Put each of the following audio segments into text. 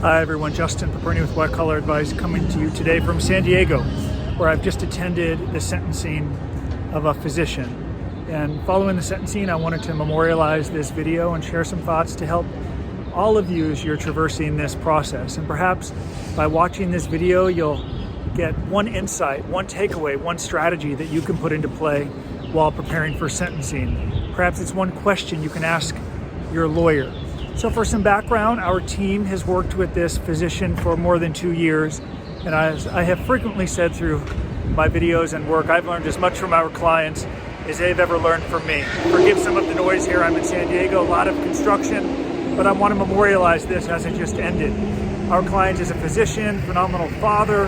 Hi everyone, Justin Paperny with White Collar Advice coming to you today from San Diego, where I've just attended the sentencing of a physician. And following the sentencing, I wanted to memorialize this video and share some thoughts to help all of you as you're traversing this process. And perhaps by watching this video, you'll get one insight, one takeaway, one strategy that you can put into play while preparing for sentencing. Perhaps it's one question you can ask your lawyer. So for some background, our team has worked with this physician for more than 2 years. And as I have frequently said through my videos and work, I've learned as much from our clients as they've ever learned from me. Forgive some of the noise here. I'm in San Diego, a lot of construction, but I want to memorialize this as it just ended. Our client is a physician, phenomenal father,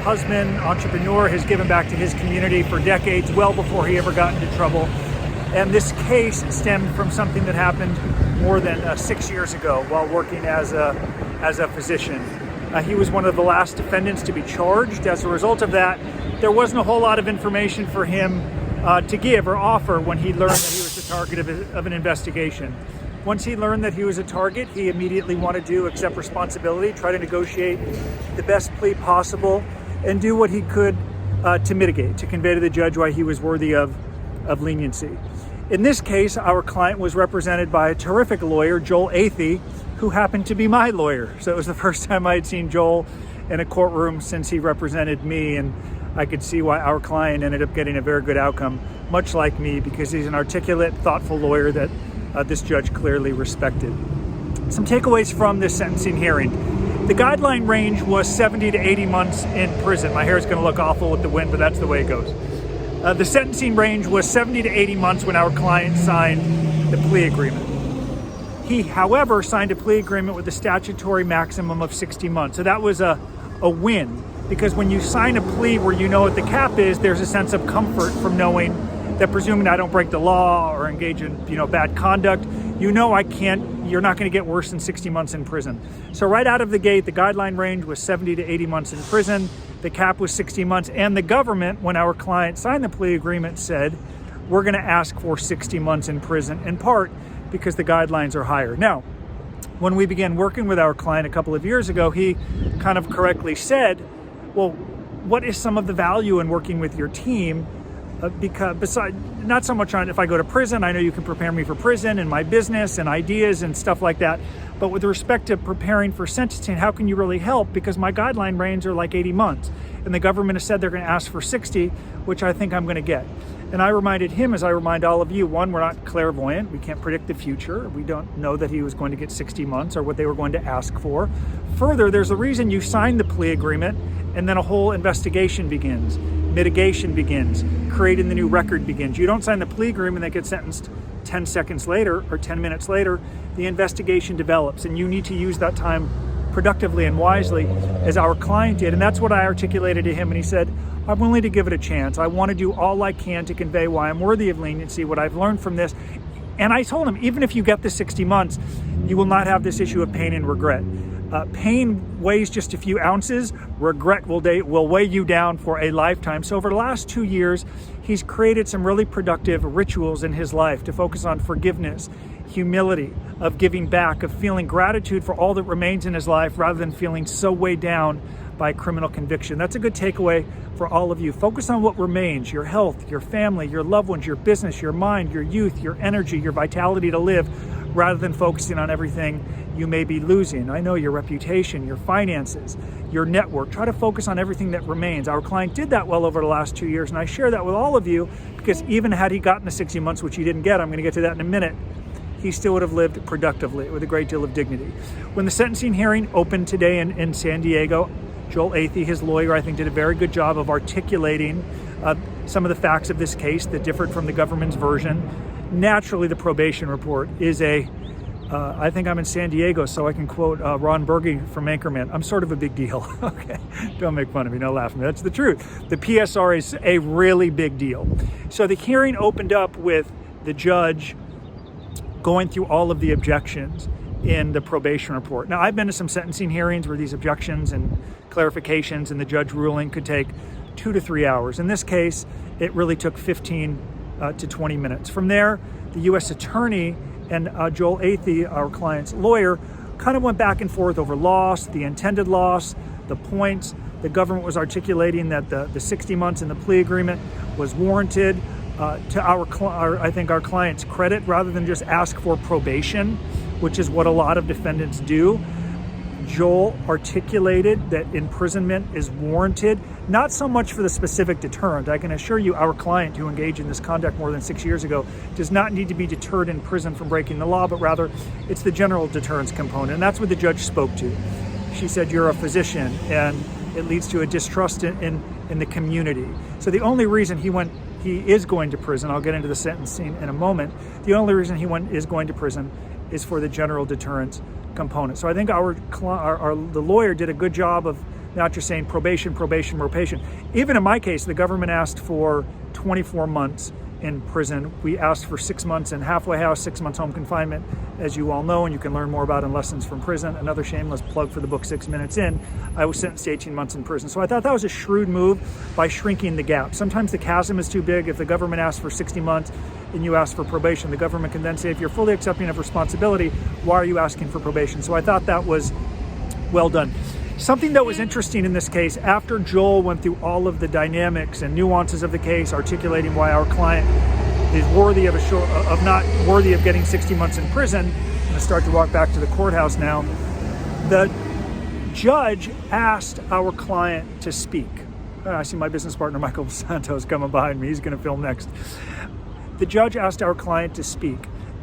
husband, entrepreneur, has given back to his community for decades, well before he ever got into trouble. And this case stemmed from something that happened more than 6 years ago while working as a physician. He was one of the last defendants to be charged. As a result of that, there wasn't a whole lot of information for him to give or offer when he learned that he was the target of an investigation. Once he learned that he was a target, he immediately wanted to accept responsibility, try to negotiate the best plea possible, and do what he could to mitigate, to convey to the judge why he was worthy of leniency. In this case, our client was represented by a terrific lawyer, Joel Athey, who happened to be my lawyer. So it was the first time I had seen Joel in a courtroom since he represented me, and I could see why our client ended up getting a very good outcome, much like me, because he's an articulate, thoughtful lawyer that this judge clearly respected. Some takeaways from this sentencing hearing. The guideline range was 70 to 80 months in prison. My hair is going to look awful with the wind, but that's the way it goes. The sentencing range was 70 to 80 months when our client signed the plea agreement. He, however, signed a plea agreement with a statutory maximum of 60 months. So that was a win, because when you sign a plea where you know what the cap is, there's a sense of comfort from knowing that, presuming I don't break the law or engage in bad conduct, you're not going to get worse than 60 months in prison. So right out of the gate, the guideline range was 70 to 80 months in prison. The cap was 60 months. And the government, when our client signed the plea agreement, said, we're going to ask for 60 months in prison, in part because the guidelines are higher. Now, when we began working with our client a couple of years ago, he kind of correctly said, well, what is some of the value in working with your team? Because besides, not so much on if I go to prison, I know you can prepare me for prison and my business and ideas and stuff like that. But with respect to preparing for sentencing, how can you really help? Because my guideline range are like 80 months. And the government has said they're going to ask for 60, which I think I'm going to get. And I reminded him, as I remind all of you, one, we're not clairvoyant. We can't predict the future. We don't know that he was going to get 60 months or what they were going to ask for. Further, there's a reason you signed the plea agreement, and then a whole investigation begins. Mitigation begins. Creating the new record begins. You don't sign the plea agreement that gets sentenced 10 seconds later or 10 minutes later. The investigation develops, and you need to use that time productively and wisely, as our client did. And that's what I articulated to him. And he said, I'm willing to give it a chance. I want to do all I can to convey why I'm worthy of leniency, what I've learned from this. And I told him, even if you get the 60 months, you will not have this issue of pain and regret. Pain weighs just a few ounces. Regret will weigh you down for a lifetime. So over the last 2 years, he's created some really productive rituals in his life to focus on forgiveness, humility, of giving back, of feeling gratitude for all that remains in his life rather than feeling so weighed down by criminal conviction. That's a good takeaway for all of you. Focus on what remains: your health, your family, your loved ones, your business, your mind, your youth, your energy, your vitality to live, rather than focusing on everything you may be losing. I know your reputation, your finances, your network. Try to focus on everything that remains. Our client did that well over the last 2 years, and I share that with all of you because even had he gotten the 60 months, which he didn't get, I'm going to get to that in a minute, he still would have lived productively with a great deal of dignity. When the sentencing hearing opened today in San Diego, Joel Athey, his lawyer, I think did a very good job of articulating some of the facts of this case that differed from the government's version. Naturally, the probation report is I think I'm in San Diego, so I can quote Ron Burgundy from Anchorman. I'm sort of a big deal. Okay, don't make fun of me, no laugh at me. That's the truth. The PSR is a really big deal. So the hearing opened up with the judge going through all of the objections in the probation report. Now, I've been to some sentencing hearings where these objections and clarifications and the judge ruling could take 2 to 3 hours. In this case, it really took 15 to 20 minutes. From there, the U.S. attorney and Joel Athey, our client's lawyer, kind of went back and forth over loss, the intended loss, the points. The government was articulating that the 60 months in the plea agreement was warranted to I think our client's credit, rather than just ask for probation, which is what a lot of defendants do. Joel articulated that imprisonment is warranted, not so much for the specific deterrent. I can assure you our client, who engaged in this conduct more than 6 years ago, does not need to be deterred in prison from breaking the law, but rather it's the general deterrence component. And that's what the judge spoke to. She said, you're a physician, and it leads to a distrust in the community. So the only reason he is going to prison, I'll get into the sentencing in a moment, the only reason he is going to prison is for the general deterrence component. So I think the lawyer did a good job of not just saying probation. Even in my case, the government asked for 24 months in prison. We asked for 6 months in halfway house, 6 months home confinement, as you all know, and you can learn more about in Lessons from Prison. Another shameless plug for the book 6 Minutes In. I was sentenced to 18 months in prison. So I thought that was a shrewd move by shrinking the gap. Sometimes the chasm is too big. If the government asks for 60 months and you ask for probation, the government can then say, if you're fully accepting of responsibility, why are you asking for probation? So I thought that was well done. Something that was interesting in this case, after Joel went through all of the dynamics and nuances of the case, articulating why our client is not worthy of getting 60 months in prison, I'm going to start to walk back to the courthouse now. The judge asked our client to speak. I see my business partner, Michael Santos, coming behind me. He's going to film next. The judge asked our client to speak,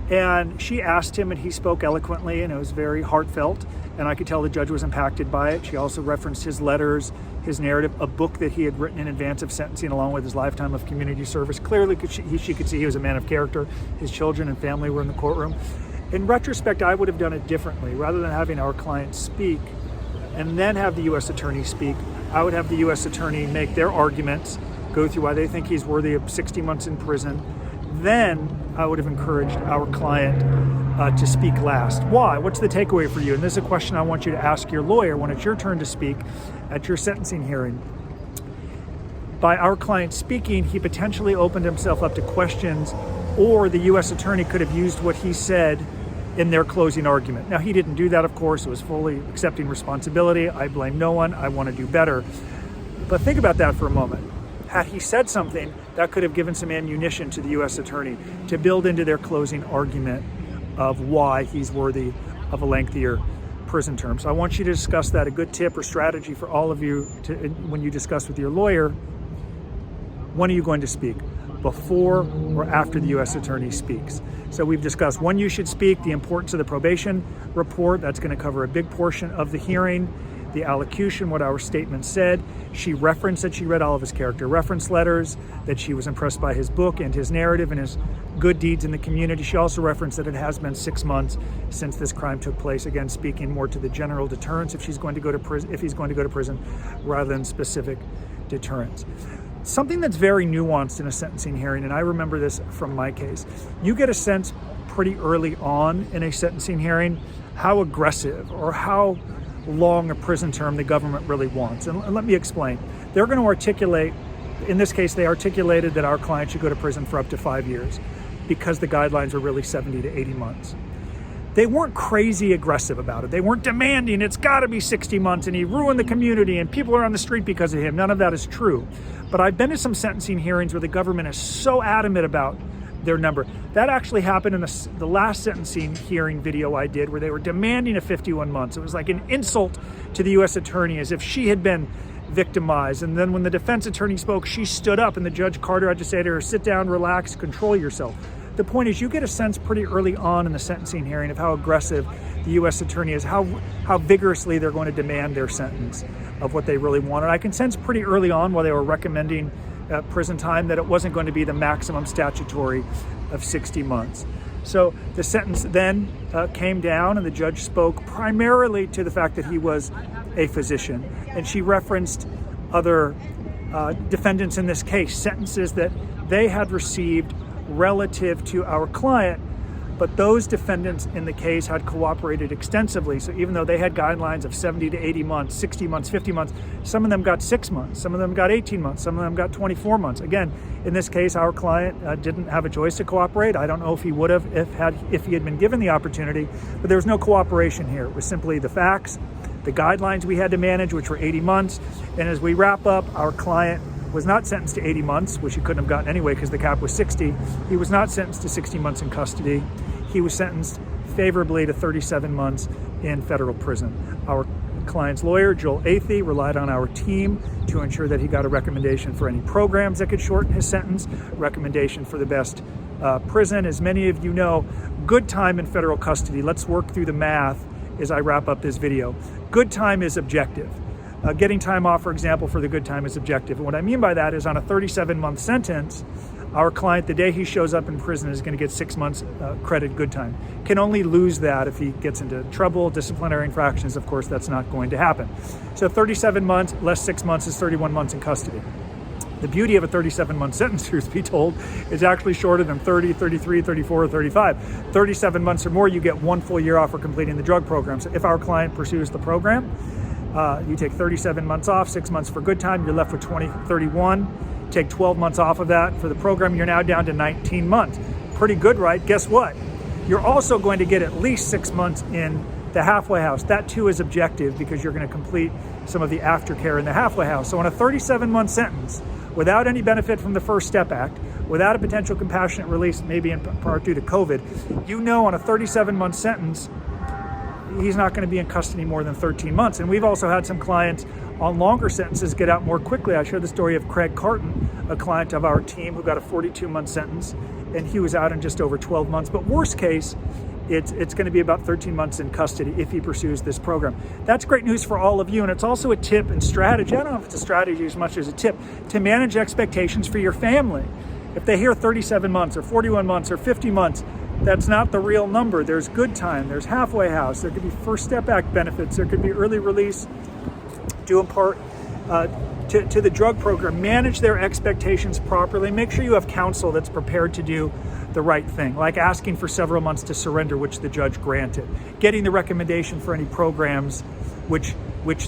and she asked him, and he spoke eloquently, and it was very heartfelt, and I could tell the judge was impacted by it. She also referenced his letters, his narrative, a book that he had written in advance of sentencing along with his lifetime of community service. Clearly, she could see he was a man of character. His children and family were in the courtroom. In retrospect, I would have done it differently. Rather than having our client speak and then have the U.S. attorney speak, I would have the U.S. attorney make their arguments, go through why they think he's worthy of 60 months in prison. Then I would have encouraged our client to speak last. Why? What's the takeaway for you? And this is a question I want you to ask your lawyer when it's your turn to speak at your sentencing hearing. By our client speaking, he potentially opened himself up to questions, or the U.S. attorney could have used what he said in their closing argument. Now, he didn't do that, of course. It was fully accepting responsibility. I blame no one. I want to do better. But think about that for a moment. Had he said something, that could have given some ammunition to the U.S. attorney to build into their closing argument of why he's worthy of a lengthier prison term. So I want you to discuss that. A good tip or strategy for all of you when you discuss with your lawyer, when are you going to speak? Before or after the U.S. attorney speaks? So we've discussed when you should speak, the importance of the probation report. That's going to cover a big portion of the hearing. The allocution, what our statement said. She referenced that she read all of his character reference letters, that she was impressed by his book and his narrative and his good deeds in the community. She also referenced that it has been 6 months since this crime took place. Again, speaking more to the general deterrence if he's going to go to prison, rather than specific deterrence. Something that's very nuanced in a sentencing hearing, and I remember this from my case, you get a sense pretty early on in a sentencing hearing how aggressive or how long a prison term the government really wants. And let me explain. They're going to articulate, in this case, they articulated that our client should go to prison for up to 5 years because the guidelines were really 70 to 80 months. They weren't crazy aggressive about it. They weren't demanding it's got to be 60 months and he ruined the community and people are on the street because of him. None of that is true. But I've been to some sentencing hearings where the government is so adamant about their number. That actually happened in the last sentencing hearing video I did, where they were demanding a 51 months. It was like an insult to the U.S. attorney, as if she had been victimized. And then when the defense attorney spoke, she stood up and the Judge Carter had to say to her, sit down, relax, control yourself. The point is, you get a sense pretty early on in the sentencing hearing of how aggressive the U.S. attorney is, how vigorously they're going to demand their sentence of what they really want. And I can sense pretty early on while they were recommending prison time that it wasn't going to be the maximum statutory of 60 months. So the sentence then came down, and the judge spoke primarily to the fact that he was a physician. And she referenced other defendants in this case, sentences that they had received relative to our client But those defendants in the case had cooperated extensively. So even though they had guidelines of 70 to 80 months, 60 months, 50 months, some of them got 6 months, some of them got 18 months, some of them got 24 months. Again, in this case, our client didn't have a choice to cooperate. I don't know if he would have if he had been given the opportunity, but there was no cooperation here. It was simply the facts, the guidelines we had to manage, which were 80 months. And as we wrap up, our client was not sentenced to 80 months, which he couldn't have gotten anyway because the cap was 60. He was not sentenced to 60 months in custody. He was sentenced favorably to 37 months in federal prison. Our client's lawyer, Joel Athey, relied on our team to ensure that he got a recommendation for any programs that could shorten his sentence, recommendation for the best prison. As many of you know, good time in federal custody, let's work through the math as I wrap up this video. Good time is objective. Getting time off, for example, for the good time is objective. And what I mean by that is on a 37-month sentence, our client, the day he shows up in prison, is going to get 6 months credit good time. Can only lose that if he gets into trouble, disciplinary infractions. Of course, that's not going to happen. So 37 months less 6 months is 31 months in custody. The beauty of a 37-month sentence, truth be told, is actually shorter than 30, 33, 34, or 35. 37 months or more, you get 1 full year off for completing the drug program. So if our client pursues the program, you take 37 months off, 6 months for good time, you're left with 31. Take 12 months off of that for the program, you're now down to 19 months. Pretty good, right? Guess what? You're also going to get at least 6 months in the halfway house. That too is objective because you're going to complete some of the aftercare in the halfway house. So on a 37-month sentence, without any benefit from the First Step Act, without a potential compassionate release, maybe in part due to COVID, you know on a 37-month sentence, he's not going to be in custody more than 13 months. And we've also had some clients on longer sentences get out more quickly. I shared the story of Craig Carton, a client of our team who got a 42-month sentence, and he was out in just over 12 months. But worst case, it's going to be about 13 months in custody if he pursues this program. That's great news for all of you, and it's also a tip and strategy. I don't know if it's a strategy as much as a tip to manage expectations for your family. If they hear 37 months or 41 months or 50 months, that's not the real number. There's good time, there's halfway house, there could be First Step Act benefits, there could be early release due in part to the drug program. Manage their expectations properly. Make sure you have counsel that's prepared to do the right thing, like asking for several months to surrender, which the judge granted, getting the recommendation for any programs, which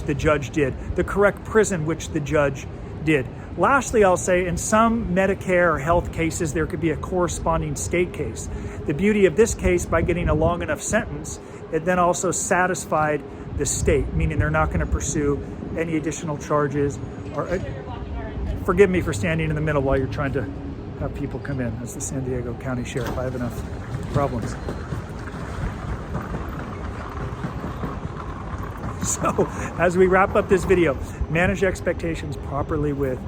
the judge did, the correct prison, which the judge did. Lastly, I'll say in some Medicare or health cases, there could be a corresponding state case. The beauty of this case, by getting a long enough sentence, it then also satisfied the state, meaning they're not going to pursue any additional charges. Or forgive me for standing in the middle while you're trying to have people come in. As the San Diego County Sheriff, I have enough problems. So as we wrap up this video, manage expectations properly with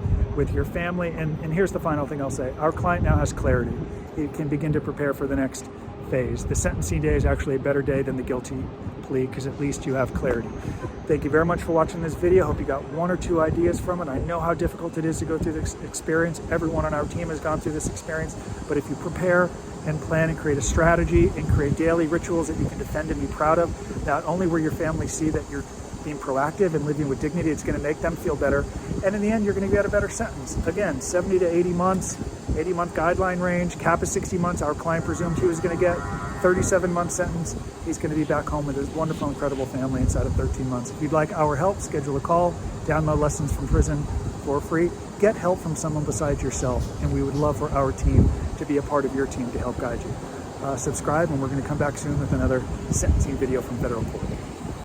your family. And here's the final thing I'll say. Our client now has clarity. He can begin to prepare for the next phase. The sentencing day is actually a better day than the guilty plea because at least you have clarity. Thank you very much for watching this video. Hope you got 1 or 2 ideas from it. I know how difficult it is to go through this experience. Everyone on our team has gone through this experience, but if you prepare and plan and create a strategy and create daily rituals that you can defend and be proud of, not only will your family see that you're being proactive and living with dignity, it's going to make them feel better. And in the end, you're going to get a better sentence. Again, 70 to 80 months, 80-month guideline range, cap is 60 months. Our client presumed he was going to get 37-month sentence. He's going to be back home with his wonderful, incredible family inside of 13 months. If you'd like our help, schedule a call, download Lessons from Prison for free. Get help from someone besides yourself, and we would love for our team to be a part of your team to help guide you. Subscribe, and we're going to come back soon with another sentencing video from Federal Court.